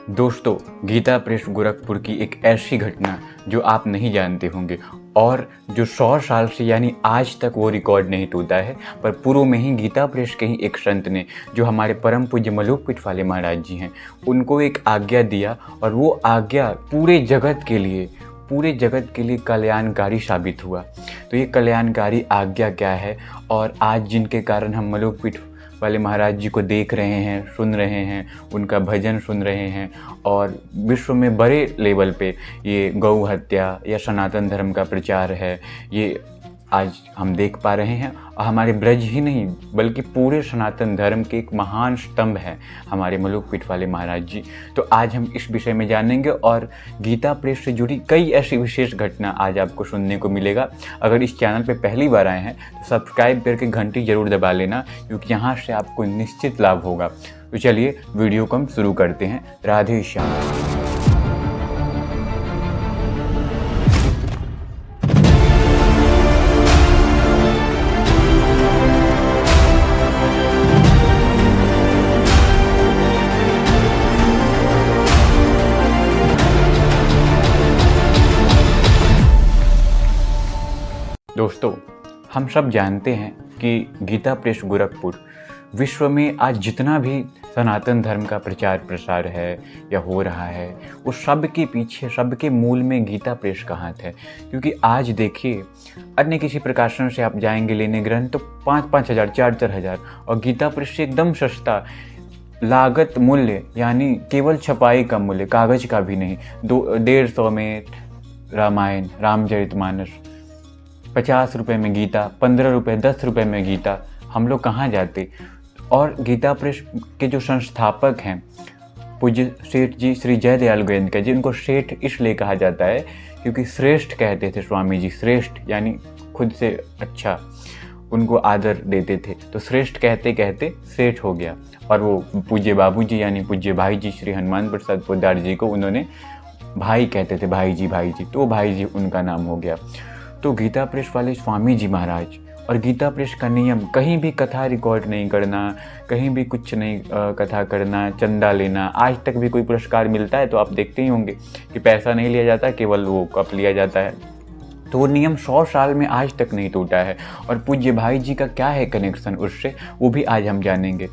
दोस्तों, गीता प्रेस गोरखपुर की एक ऐसी घटना जो आप नहीं जानते होंगे और जो 100 साल से यानी आज तक वो रिकॉर्ड नहीं टूटा है। पर पूर्व में ही गीता प्रेस के ही एक संत ने, जो हमारे परम पूज्य मलुक पिठवाले महाराज जी हैं, उनको एक आज्ञा दिया और वो आज्ञा पूरे जगत के लिए कल्याणकारी साबित हुआ। तो ये कल्याणकारी आज्ञा क्या है और आज जिनके कारण हम मलुक पिठ वाले महाराज जी को देख रहे हैं, सुन रहे हैं, उनका भजन सुन रहे हैं और विश्व में बड़े लेवल पे ये गौ हत्या या सनातन धर्म का प्रचार है, ये आज हम देख पा रहे हैं। और हमारे ब्रज ही नहीं बल्कि पूरे सनातन धर्म के एक महान स्तंभ हैं हमारे मलुक पिठवाले महाराज जी। तो आज हम इस विषय में जानेंगे और गीता प्रेस से जुड़ी कई ऐसी विशेष घटना आज आपको सुनने को मिलेगा। अगर इस चैनल पे पहली बार आए हैं तो सब्सक्राइब करके घंटी ज़रूर दबा लेना, क्योंकि यहाँ से आपको निश्चित लाभ होगा। तो चलिए वीडियो को हम शुरू करते हैं। राधे श्याम। दोस्तों, हम सब जानते हैं कि गीता प्रेस गोरखपुर विश्व में आज जितना भी सनातन धर्म का प्रचार प्रसार है या हो रहा है, उस सब के पीछे, सबके मूल में गीता प्रेस का हाथ है। क्योंकि आज देखिए, अन्य किसी प्रकाशन से आप जाएंगे लेने ग्रंथ तो 5-5 हज़ार, 4-4 हज़ार, और गीता प्रेस से एकदम सस्ता लागत मूल्य, यानी केवल छपाई का मूल्य, कागज़ का भी नहीं, 150 में रामायण, रामचरितमानस, 50 रुपये में गीता, 15 रुपये, 10 रुपये में गीता। हम लोग कहाँ जाते। और गीता प्रेस के जो संस्थापक हैं पूज्य सेठ जी श्री जयदयाल गोयनका जी, उनको सेठ इसलिए कहा जाता है क्योंकि श्रेष्ठ कहते थे स्वामी जी। श्रेष्ठ यानी खुद से अच्छा, उनको आदर देते थे। तो श्रेष्ठ कहते कहते सेठ हो गया। और वो पूज्य बाबू जी यानी पूज्य भाई जी श्री हनुमान प्रसाद पोद्दार जी को उन्होंने भाई कहते थे, भाई जी। तो भाई जी उनका नाम हो गया। तो गीता प्रेस वाले स्वामी जी महाराज और गीता प्रेस का नियम, कहीं भी कथा रिकॉर्ड नहीं करना, कहीं भी कुछ नहीं कथा करना, चंदा लेना। आज तक भी कोई पुरस्कार मिलता है तो आप देखते ही होंगे कि पैसा नहीं लिया जाता, केवल वो कप लिया जाता है। तो वो नियम 100 साल में आज तक नहीं टूटा है। और पूज्य भाई जी का क्या है कनेक्शन उससे, वो भी आज हम जानेंगे।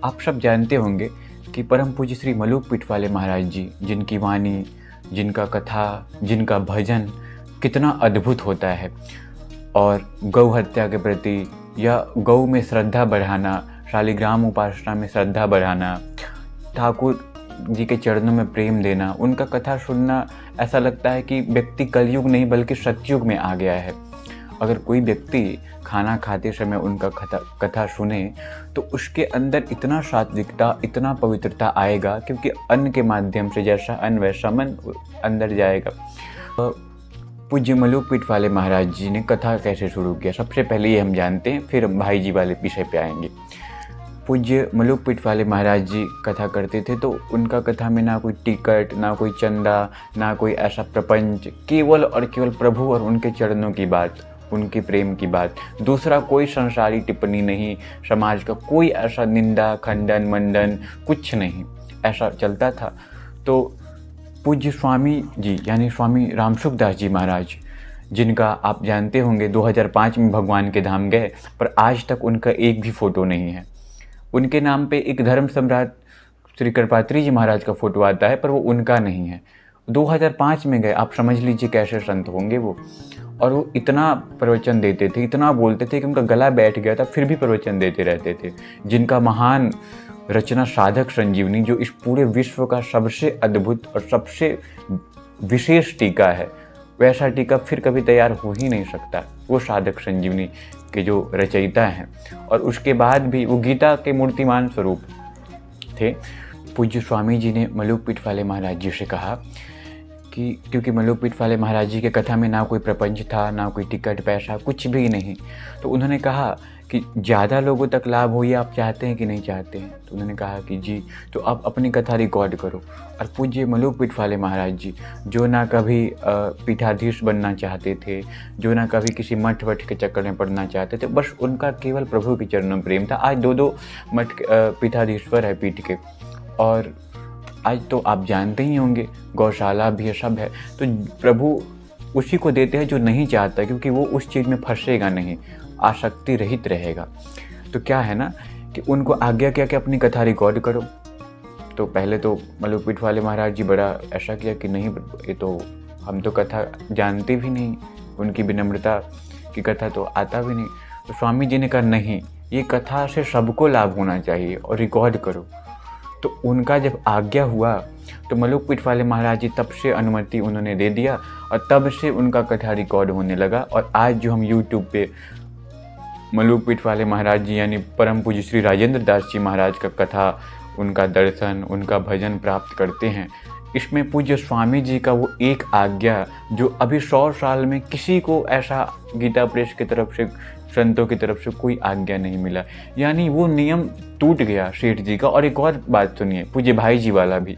आप सब जानते होंगे कि परम पूज्य श्री मलुक पिठवाले महाराज जी, जिनकी वाणी, जिनका कथा, जिनका भजन कितना अद्भुत होता है। और गौ हत्या के प्रति या गौ में श्रद्धा बढ़ाना, शालिग्राम उपासना में श्रद्धा बढ़ाना, ठाकुर जी के चरणों में प्रेम देना, उनका कथा सुनना, ऐसा लगता है कि व्यक्ति कलयुग नहीं बल्कि सतयुग में आ गया है। अगर कोई व्यक्ति खाना खाते समय उनका कथा सुने तो उसके अंदर इतना सात्विकता, इतना पवित्रता आएगा, क्योंकि अन्न के माध्यम से जैसा अन्न वैसा मन अंदर जाएगा। पूज्य मलुक पिठवाले महाराज जी ने कथा कैसे शुरू किया, सबसे पहले ये हम जानते हैं, फिर हम भाई जी वाले विषय पे आएंगे। पूज्य मलुक पिठवाले महाराज जी कथा करते थे तो उनका कथा में ना कोई टिकट, ना कोई चंदा, ना कोई ऐसा प्रपंच, केवल और केवल प्रभु और उनके चरणों की बात, उनके प्रेम की बात। दूसरा कोई संसारी टिप्पणी नहीं, समाज का कोई ऐसा निंदा, खंडन, मंडन कुछ नहीं, ऐसा चलता था। तो पूज्य स्वामी जी यानी स्वामी रामसुखदास जी महाराज, जिनका आप जानते होंगे 2005 में भगवान के धाम गए, पर आज तक उनका एक भी फ़ोटो नहीं है। उनके नाम पे एक धर्म सम्राट श्री कृपात्री जी महाराज का फ़ोटो आता है, पर वो उनका नहीं है। 2005 में गए, आप समझ लीजिए कैसे संत होंगे वो। और वो इतना प्रवचन देते थे, इतना बोलते थे कि उनका गला बैठ गया था, फिर भी प्रवचन देते रहते थे। जिनका महान रचना साधक संजीवनी, जो इस पूरे विश्व का सबसे अद्भुत और सबसे विशेष टीका है, वैसा टीका फिर कभी तैयार हो ही नहीं सकता। वो साधक संजीवनी के जो रचयिता हैं, और उसके बाद भी वो गीता के मूर्तिमान स्वरूप थे। पूज्य स्वामी जी ने मलुक पिठवाले महाराज जी से कहा कि क्योंकि मलुक पिठवाले महाराज जी के कथा में ना कोई प्रपंच था, ना कोई टिकट, पैसा, कुछ भी नहीं। तो उन्होंने कहा कि ज़्यादा लोगों तक लाभ हो, ये आप चाहते हैं कि नहीं चाहते हैं। तो उन्होंने कहा कि जी, तो आप अपनी कथा रिकॉर्ड करो। और पूज्य मलुक पिठवाले महाराज जी, जो ना कभी पीठाधीश बनना चाहते थे, जो ना कभी किसी मठ वठ के चक्कर में पड़ना चाहते थे, बस उनका केवल प्रभु के चरणों में प्रेम था। आज 2-2 मठ पीठाधीश्वर है पीठ के। और आज तो आप जानते ही होंगे, गौशाला भी है, सब है, तो प्रभु उसी को देते हैं जो नहीं चाहता, क्योंकि वो उस चीज़ में फंसेगा नहीं, आसक्ति रहित रहेगा। तो क्या है ना कि उनको आज्ञा किया कि अपनी कथा रिकॉर्ड करो। तो पहले तो मलुकपीठ वाले महाराज जी बड़ा ऐसा किया कि नहीं, ये तो हम तो कथा जानते भी नहीं, उनकी विनम्रता की कथा तो आता भी नहीं। तो स्वामी जी ने कहा नहीं, ये कथा से सबको लाभ होना चाहिए और रिकॉर्ड करो। तो उनका जब आज्ञा हुआ तो मलुकपीठ वाले महाराज जी तब से अनुमति उन्होंने दे दिया और तब से उनका कथा रिकॉर्ड होने लगा। और आज जो हम यूट्यूब पे मलुकपीठ वाले महाराज जी यानी परम पूज्य श्री राजेंद्र दास जी महाराज का कथा, उनका दर्शन, उनका भजन प्राप्त करते हैं, इसमें पूज्य स्वामी जी का वो एक आज्ञा जो अभी 100 साल में किसी को ऐसा गीता प्रेस की तरफ से, संतों की तरफ से कोई आज्ञा नहीं मिला, यानी वो नियम टूट गया सेठ जी का। और एक और बात सुनिए, पूज्य भाई जी वाला भी,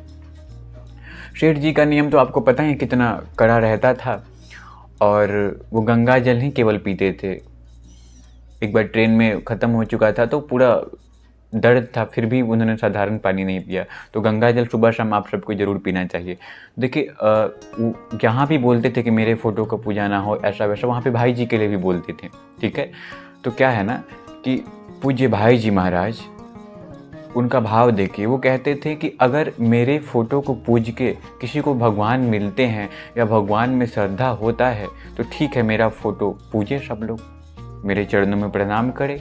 सेठ जी का नियम तो आपको पता है कितना कड़ा रहता था, और वो गंगा जल ही केवल पीते थे। एक बार ट्रेन में ख़त्म हो चुका था तो पूरा दर्द था, फिर भी उन्होंने साधारण पानी नहीं पिया। तो गंगा जल सुबह शाम आप सबको ज़रूर पीना चाहिए। देखिए जहाँ भी बोलते थे कि मेरे फ़ोटो को पूजा ना हो, ऐसा वैसा, वहाँ पे भाई जी के लिए भी बोलते थे, ठीक है। तो क्या है ना कि पूज्य भाई जी महाराज, उनका भाव देखिए, वो कहते थे कि अगर मेरे फ़ोटो को पूज के किसी को भगवान मिलते हैं या भगवान में श्रद्धा होता है तो ठीक है, मेरा फ़ोटो पूजे सब लोग, मेरे चरणों में प्रणाम करे,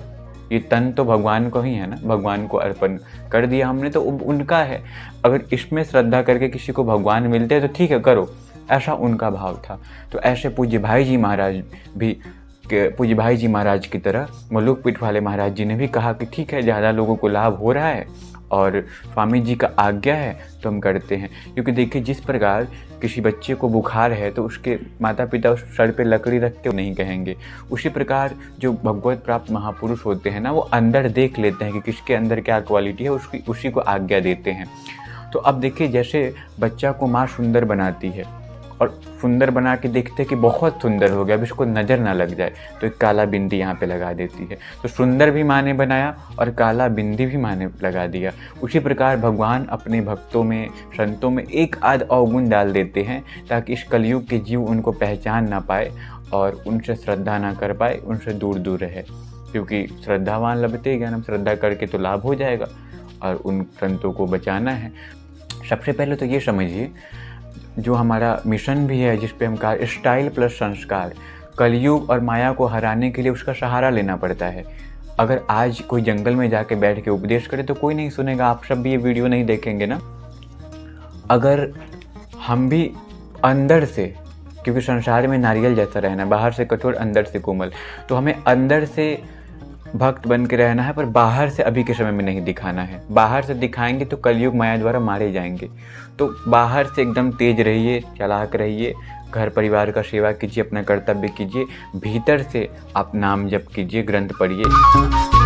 ये तन तो भगवान को ही है ना, भगवान को अर्पण कर दिया हमने, तो उनका है। अगर इसमें श्रद्धा करके किसी को भगवान मिलते हैं तो ठीक है, करो, ऐसा उनका भाव था। तो ऐसे पूज्य भाई जी महाराज भी, पूज्य भाई जी महाराज की तरह मलुकपीठ वाले महाराज जी ने भी कहा कि ठीक है, ज़्यादा लोगों को लाभ हो रहा है और स्वामी जी का आज्ञा है तो हम करते हैं। क्योंकि देखिए, जिस प्रकार किसी बच्चे को बुखार है तो उसके माता पिता उस सर पे लकड़ी रख के नहीं कहेंगे, उसी प्रकार जो भगवत प्राप्त महापुरुष होते हैं ना, वो अंदर देख लेते हैं कि किसके अंदर क्या क्वालिटी है, उसी को आज्ञा देते हैं। तो अब देखिए, जैसे बच्चा को माँ सुंदर बनाती है और सुंदर बना के देखते कि बहुत सुंदर हो गया, अब इसको नज़र ना लग जाए, तो एक काला बिंदी यहाँ पे लगा देती है। तो सुंदर भी माँ ने बनाया और काला बिंदी भी माँ ने लगा दिया। उसी प्रकार भगवान अपने भक्तों में, संतों में एक आध अवगुण डाल देते हैं ताकि इस कलयुग के जीव उनको पहचान ना पाए और उनसे श्रद्धा ना कर पाए, उनसे दूर दूर रहे। क्योंकि श्रद्धावान लभते ज्ञानम, श्रद्धा करके तो लाभ हो जाएगा और उन संतों को बचाना है। सबसे पहले तो ये समझिए, जो हमारा मिशन भी है जिस पे हम कहा स्टाइल प्लस संस्कार, कलयुग और माया को हराने के लिए उसका सहारा लेना पड़ता है। अगर आज कोई जंगल में जाके बैठ के उपदेश करे तो कोई नहीं सुनेगा, आप सब भी ये वीडियो नहीं देखेंगे ना। अगर हम भी अंदर से, क्योंकि संसार में नारियल जैसा रहना, बाहर से कठोर अंदर से कोमल, तो हमें अंदर से भक्त बन के रहना है, पर बाहर से अभी के समय में नहीं दिखाना है। बाहर से दिखाएंगे तो कलयुग माया द्वारा मारे जाएंगे। तो बाहर से एकदम तेज रहिए, चालाक रहिए, घर परिवार का सेवा कीजिए, अपना कर्तव्य कीजिए, भीतर से आप नाम जप कीजिए, ग्रंथ पढ़िए।